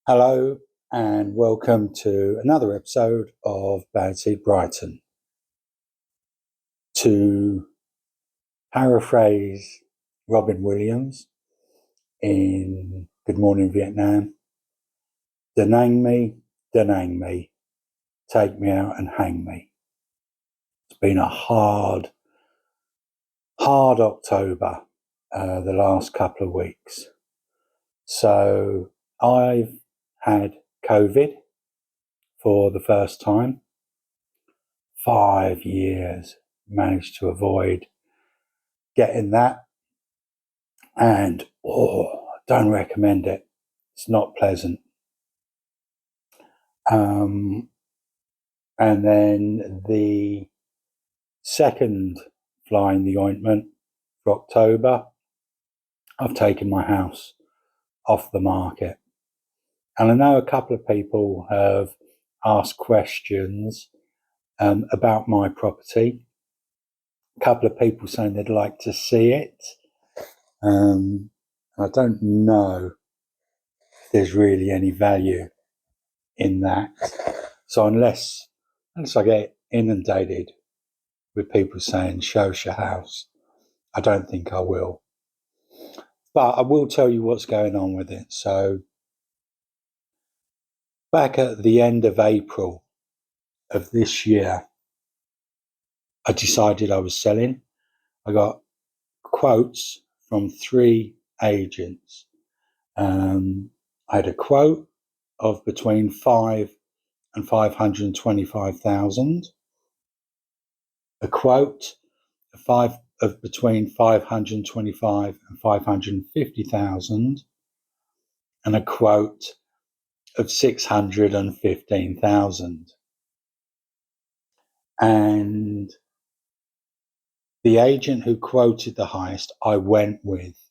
Hello and welcome to another episode of Bad Seed Brighton. To paraphrase Robin Williams in Good Morning Vietnam, Da Nang me, take me out and hang me. It's been a hard October the last couple of weeks. So I've had COVID for the first time. 5 years, managed to avoid getting that, and don't recommend it. It's not pleasant. And then the second fly in the ointment for October, I've taken my house off the market. And I know a couple of people have asked questions about my property. A couple of people saying they'd like to see it. I don't know if there's really any value in that. So unless I get inundated with people saying, show us your house, I don't think I will. But I will tell you what's going on with it. So back at the end of April of this year, I decided I was selling. I got quotes from 3 agents. I had a quote of between 5 and 525,000, a quote of between 525 and 550,000, and a quote of 615,000. And the agent who quoted the highest, I went with.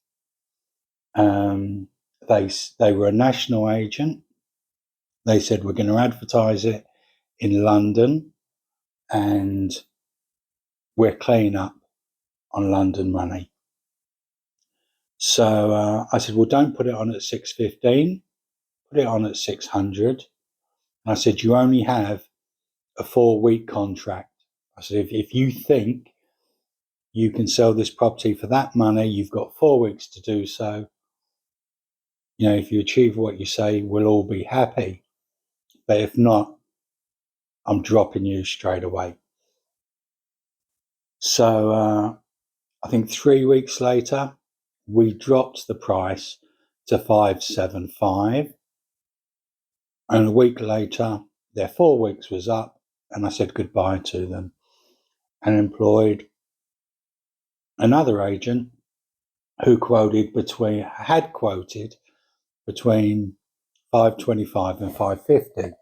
They were a national agent. They said, we're going to advertise it in London and we're clean up on London money. So I said, well, don't put it on at 615, put it on at 600. And I said, you only have a 4-week contract. I said, if you think you can sell this property for that money, you've got 4 weeks to do so. You know, if you achieve what you say, we'll all be happy. But if not, I'm dropping you straight away. So I think 3 weeks later, we dropped the price to 575. And a week later, their 4 weeks was up, and I said goodbye to them and employed another agent who had quoted between 525 and 550.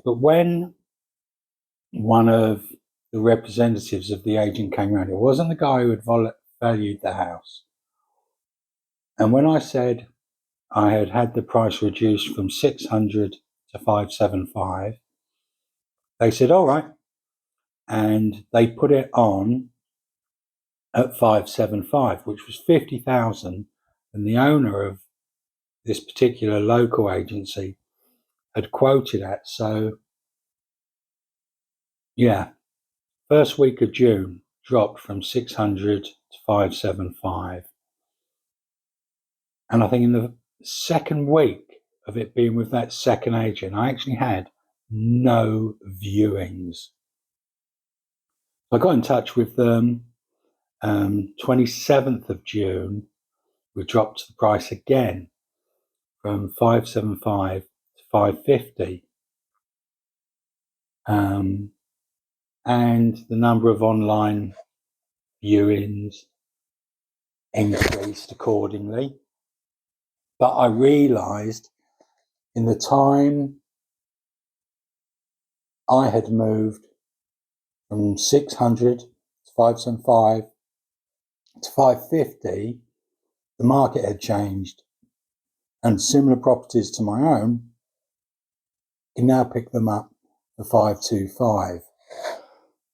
But when one of the representatives of the agent came around, it wasn't the guy who had valued the house. And when I said I had had the price reduced from 600 to 575, they said, all right. And they put it on at 575, which was 50,000. And the owner of this particular local agency had quoted at. So, yeah, first week of June dropped from 600 to 575. And I think in the second week of it being with that second agent, I actually had no viewings. I got in touch with them 27th of June. We dropped the price again from 575 to 550. And the number of online viewings increased accordingly. But I realised in the time I had moved from 600 to 575 to 550, the market had changed. And similar properties to my own can now pick them up for 525.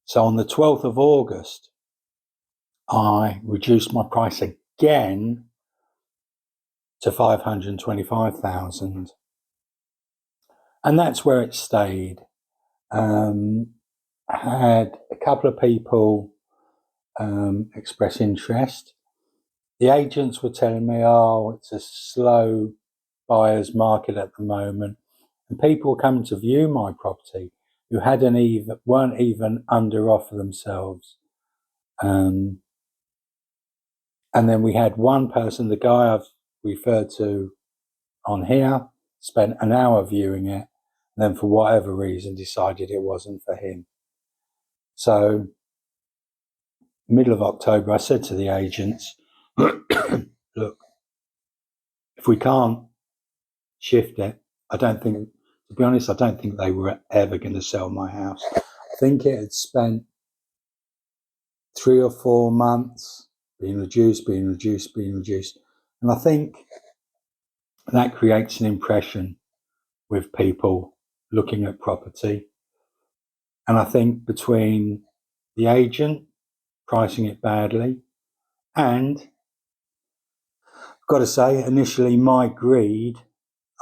So on the 12th of August, I reduced my price again to 525,000. And that's where it stayed. Had a couple of people express interest. The agents were telling me, oh, it's a slow buyer's market at the moment. And people were coming to view my property who weren't even under offer themselves. And then we had one person, the guy I've referred to on here, spent an hour viewing it, and then for whatever reason decided it wasn't for him. So middle of October, I said to the agents, look, if we can't shift it, to be honest, I don't think they were ever going to sell my house. I think it had spent 3 or 4 months being reduced. And I think that creates an impression with people looking at property. And I think between the agent pricing it badly and, I've got to say, initially my greed,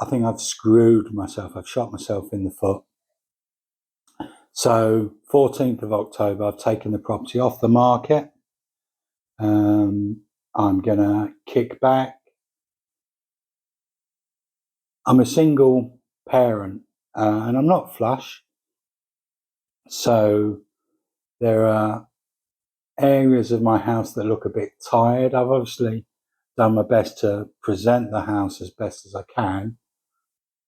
I think I've screwed myself. I've shot myself in the foot. So 14th of October, I've taken the property off the market. I'm going to kick back. I'm a single parent and I'm not flush. So there are areas of my house that look a bit tired. I've obviously done my best to present the house as best as I can.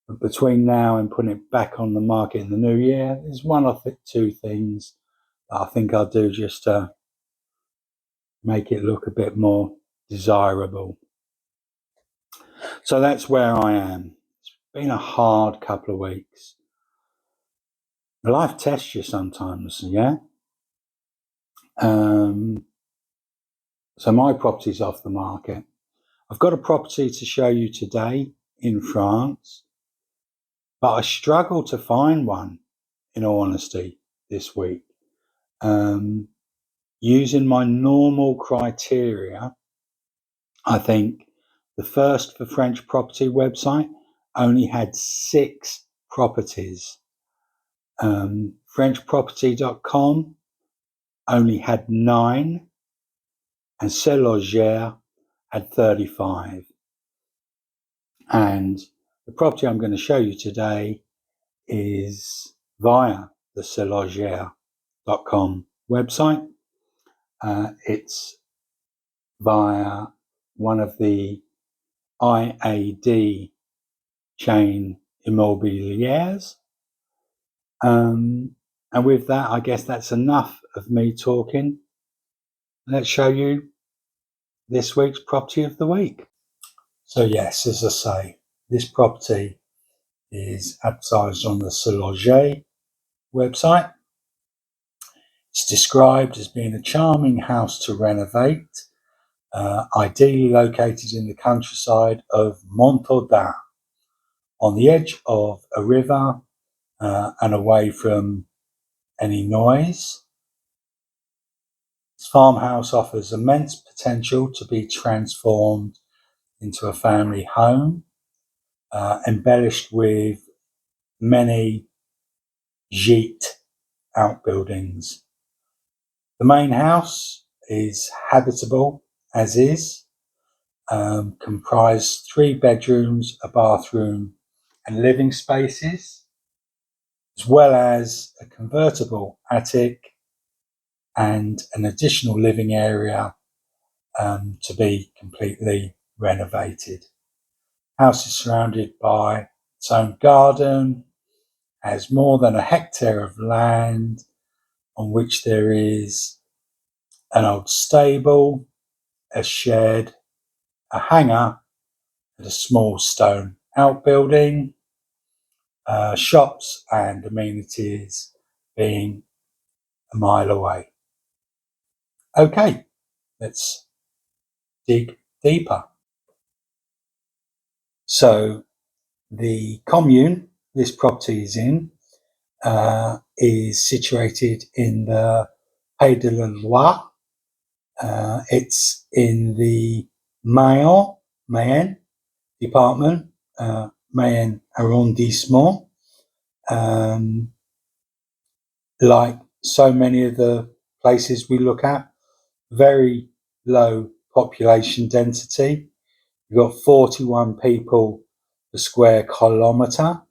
But between now and putting it back on the market in the new year, there's one or two things that I think I'll do just to make it look a bit more desirable. So that's where I am. It's been a hard couple of weeks. Life tests you sometimes, yeah? So my property's off the market. I've got a property to show you today in France, but I struggle to find one, in all honesty, this week. Using my normal criteria, I think the First for French Property website only had 6 properties. FrenchProperty.com only had 9, and C'est Logère had 35. And the property I'm going to show you today is via the C'estLogère.com website. It's via one of the IAD chain immobiliers. And with that, I guess that's enough of me talking. Let's show you this week's property of the week. So yes, as I say, this property is advertised on the C'estLogère website. It's described as being a charming house to renovate, ideally located in the countryside of Montaudin, on the edge of a river and away from any noise. This farmhouse offers immense potential to be transformed into a family home, embellished with many gîtes outbuildings. The main house is habitable as is, comprised 3 bedrooms, a bathroom and living spaces, as well as a convertible attic and an additional living area to be completely renovated. The house is surrounded by its own garden, has more than a hectare of land on which there is an old stable, a shed, a hangar, and a small stone outbuilding, shops and amenities being a mile away. Okay, let's dig deeper. So the commune this property is in is situated in the Pays de la Loire. It's in the Mayenne department, Mayen arrondissement. Like so many of the places we look at, very low population density. You've got 41 people per square kilometre.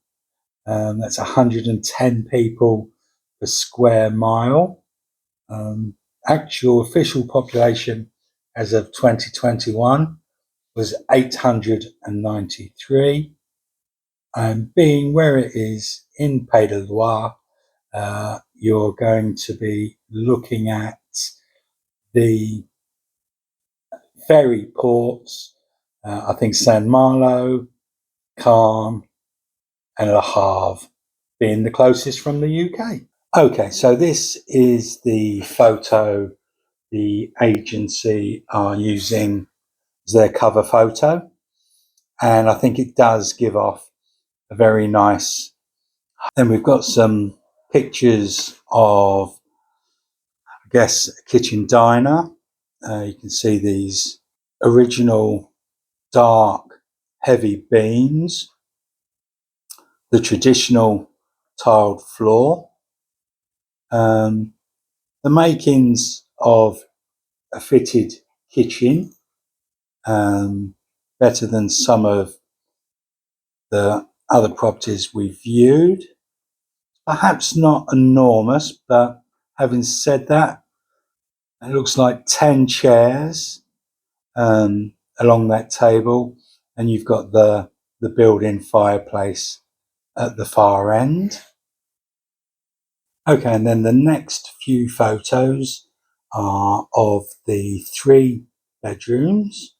That's 110 people per square mile. Actual official population as of 2021 was 893. And being where it is in Pays de Loire, you're going to be looking at the ferry ports, I think Saint-Malo, Caen, and Le Havre being the closest from the UK. Okay, so this is the photo the agency are using as their cover photo, and I think it does give off a very nice. Then we've got some pictures of, I guess, a kitchen diner. You can see these original dark heavy beams, the traditional tiled floor, the makings of a fitted kitchen, better than some of the other properties we've viewed. Perhaps not enormous, but having said that, it looks like 10 chairs along that table, and you've got the built-in fireplace at the far end. Okay, and then the next few photos are of the 3 bedrooms.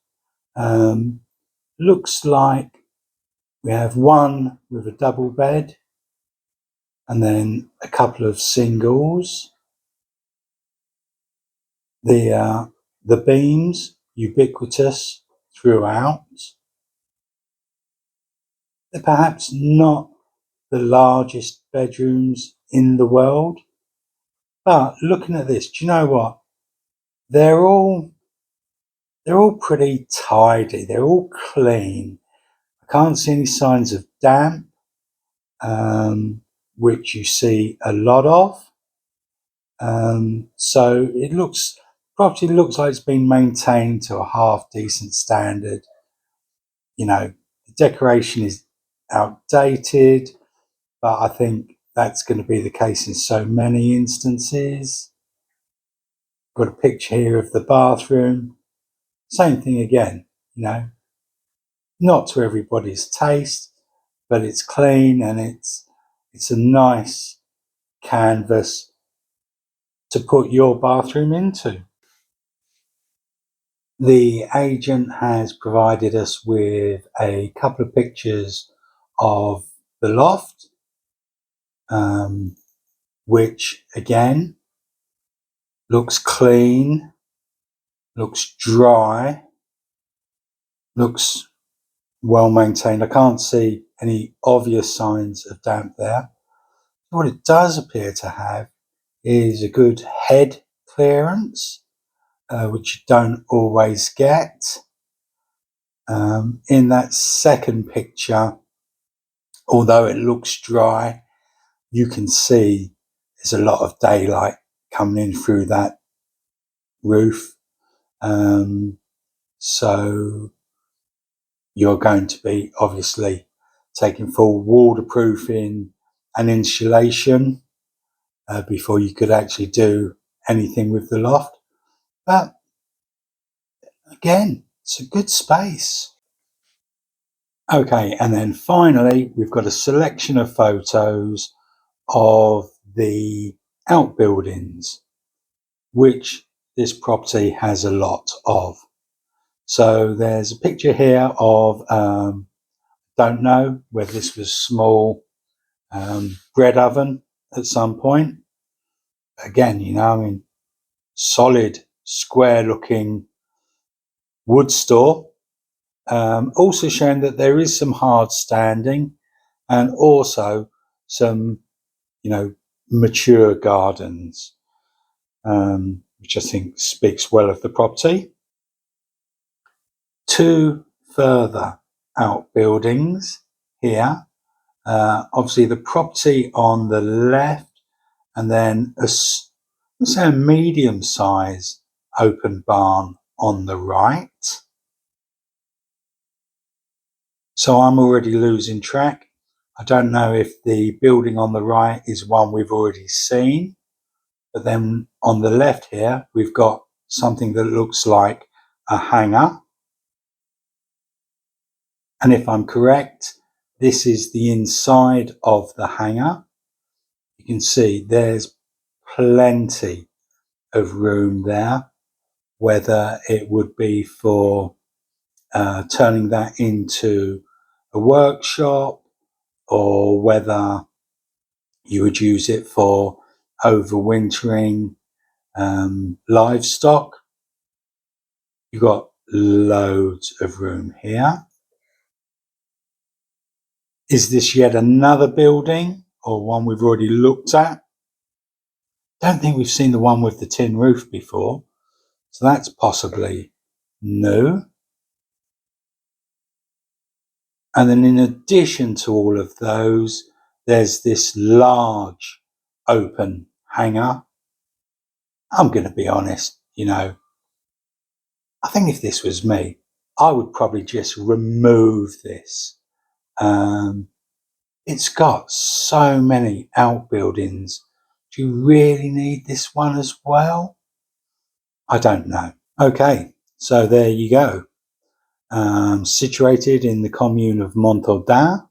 Looks like we have one with a double bed and then a couple of singles. The beams ubiquitous throughout. They're perhaps not the largest bedrooms in the world, but looking at this, do you know what? They're all pretty tidy. They're all clean. I can't see any signs of damp, which you see a lot of. So property looks like it's been maintained to a half decent standard. You know, the decoration is outdated, but I think that's going to be the case in so many instances. Got a picture here of the bathroom. Same thing again, not to everybody's taste, but it's clean and it's a nice canvas to put your bathroom into. The agent has provided us with a couple of pictures of the loft, which again looks clean, looks dry, looks well maintained. I can't see any obvious signs of damp there. What it does appear to have is a good head clearance, which you don't always get. In that second picture, although it looks dry, you can see there's a lot of daylight coming in through that roof. So you're going to be obviously taking full waterproofing and insulation before you could actually do anything with the loft. But again, it's a good space. Okay, and then finally, we've got a selection of photos of the outbuildings, which this property has a lot of. So there's a picture here of, don't know whether this was small bread oven at some point. Again, solid, square looking wood store. Also showing that there is some hard standing and also some, mature gardens, which I think speaks well of the property. 2 further Outbuildings here. Obviously the property on the left, and then let's say a medium size open barn on the right. So I'm already losing track. I don't know if the building on the right is one we've already seen, but then on the left here, we've got something that looks like a hangar. And if I'm correct, this is the inside of the hangar. You can see there's plenty of room there, whether it would be for turning that into a workshop, or whether you would use it for overwintering livestock. You've got loads of room here. Is this yet another building, or one we've already looked at? Don't think we've seen the one with the tin roof before, so that's possibly new. And then in addition to all of those, there's this large open hangar. I'm going to be honest, I think if this was me, I would probably just remove this. It's got so many outbuildings. Do you really need this one as well? I don't know. Okay, so there you go. Situated in the commune of Montaudin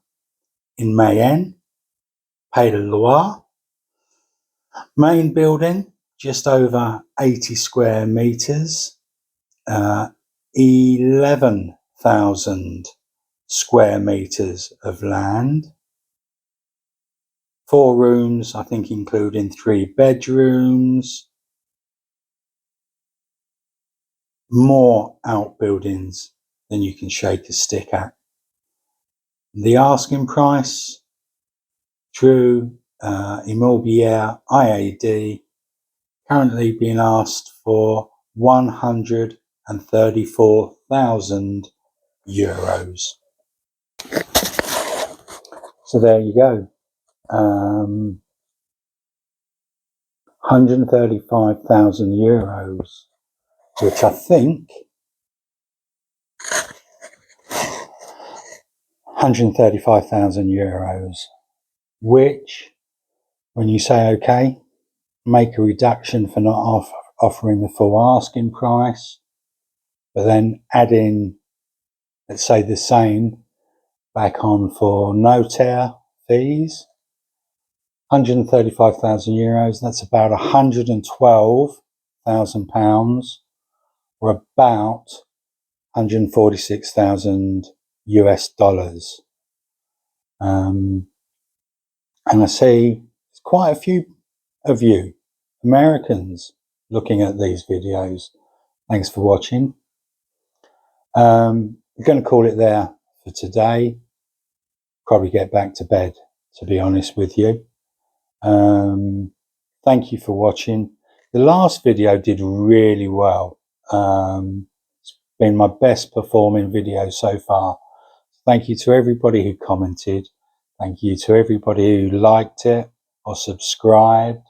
in Mayenne, Pays de Loire. Main building, just over 80 square metres, 11,000 square metres of land. 4 rooms, I think, including 3 bedrooms. More outbuildings than you can shake a stick at. The asking price, True Immobilier IAD, currently being asked for €134,000. So there you go. €135,000, which I think €135,000, which, when you say okay, make a reduction for not offering the full asking price, but then add in, let's say, the same back on for notaire fees. €135,000, that's about £112,000, or about $146,000. And I see quite a few of you Americans looking at these videos. Thanks for watching. I'm going to call it there for today. Probably get back to bed, to be honest with you. Thank you for watching. The last video did really well. It's been my best performing video so far. Thank you to everybody who commented. Thank you to everybody who liked it or subscribed.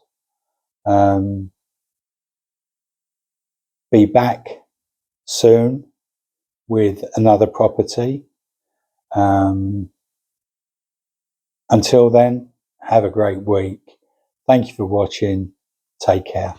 Be back soon with another property. Until then, have a great week. Thank you for watching. Take care.